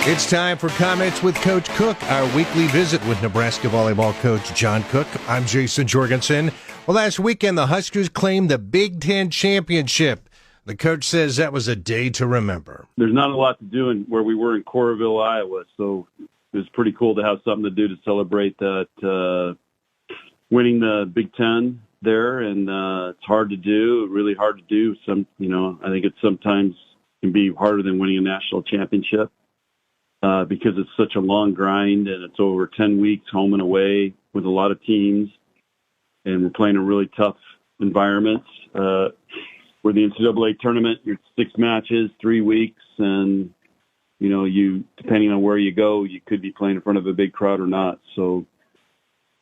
It's time for Comments with Coach Cook, our weekly visit with Nebraska Volleyball coach John Cook. I'm Jason Jorgensen. Well, last weekend, the Huskers claimed the Big Ten championship. The coach says that was a day to remember. There's not a lot to do where we were in Coralville, Iowa, so it was pretty cool to have something to do to celebrate that winning the Big Ten there, and it's hard to do, really hard to do. I think it sometimes can be harder than winning a national championship. Because it's such a long grind and it's over 10 weeks home and away with a lot of teams, and we're playing in really tough environments. Where the NCAA tournament, you're 6 matches, 3 weeks, and you depending on where you go, you could be playing in front of a big crowd or not. So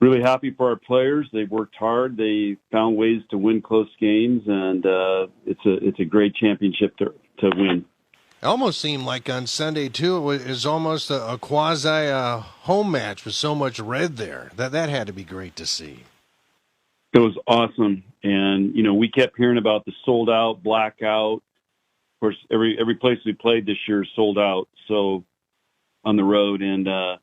really happy for our players. They've worked hard. They found ways to win close games, and it's a great championship to win. It almost seemed like on Sunday, too, it was almost a quasi-home match with so much red there. That had to be great to see. It was awesome. And, we kept hearing about the sold-out, blackout. Of course, every place we played this year sold out, so on the road. And the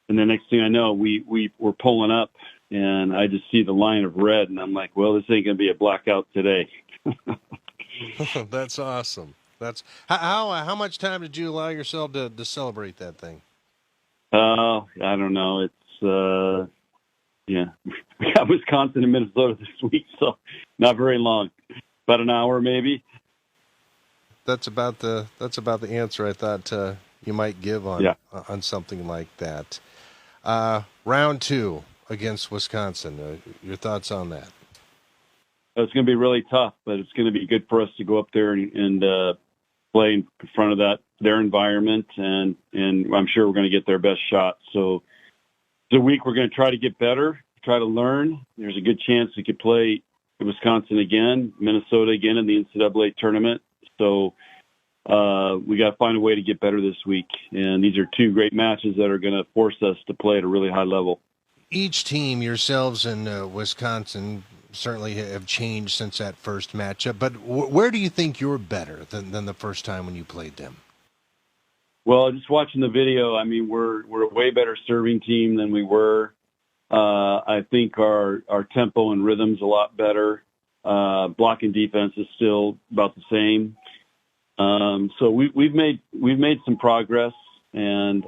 next thing I know, we were pulling up, and I just see the line of red, and I'm like, well, this ain't going to be a blackout today. That's awesome. That's how much time did you allow yourself to celebrate that thing? I don't know. It's we got Wisconsin and Minnesota this week, so not very long. About an hour, maybe. That's about the answer I thought you might give on something like that. Round 2 against Wisconsin. Your thoughts on that? It's going to be really tough, but it's going to be good for us to go up there and play in front of their environment, and I'm sure we're going to get their best shot. So it's a week we're going to try to get better, try to learn. There's a good chance we could play Wisconsin again, Minnesota again in the NCAA tournament. So we got to find a way to get better this week. And these are 2 great matches that are going to force us to play at a really high level. Each team, yourselves and Wisconsin, certainly have changed since that first matchup, but where do you think you're better than the first time when you played them? Well, just watching the video, I mean, we're a way better serving team than we were. I think our tempo and rhythm's a lot better. Blocking defense is still about the same. So we've made some progress, and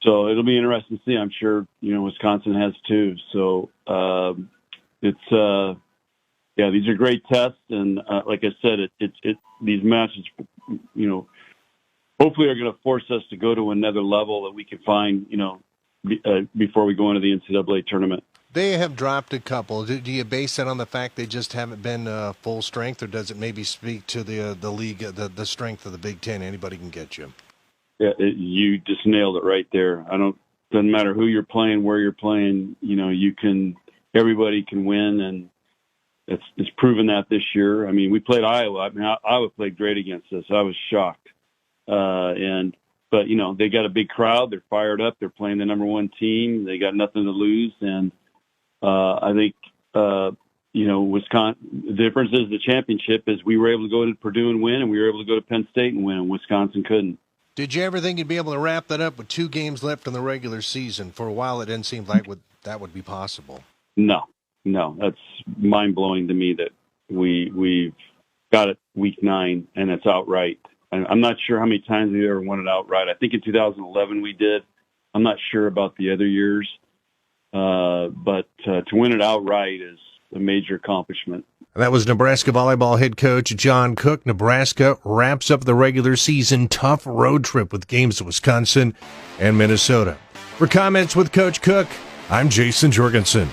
so it'll be interesting to see. I'm sure Wisconsin has too. So these are great tests, and like I said, these matches, hopefully are going to force us to go to another level that we can find, before we go into the NCAA tournament. They have dropped a couple. Do you base that on the fact they just haven't been full strength, or does it maybe speak to the league, the strength of the Big Ten? Anybody can get you. Yeah, you just nailed it right there. Doesn't matter who you're playing, where you're playing. Everybody can win, and it's proven that this year. I mean, we played Iowa. I mean, Iowa played great against us. I was shocked. But they got a big crowd. They're fired up. They're playing the number 1 team. They got nothing to lose, and I think Wisconsin. The difference is the championship is we were able to go to Purdue and win, and we were able to go to Penn State and win, and Wisconsin couldn't. Did you ever think you'd be able to wrap that up with 2 games left in the regular season? For a while, it didn't seem like that would be possible. No, that's mind-blowing to me that we've got it week 9 and it's outright. I'm not sure how many times we ever won it outright. I think in 2011 we did. I'm not sure about the other years, but to win it outright is a major accomplishment. That was Nebraska Volleyball head coach John Cook. Nebraska wraps up the regular season tough road trip with games at Wisconsin and Minnesota. For Comments with Coach Cook, I'm Jason Jorgensen.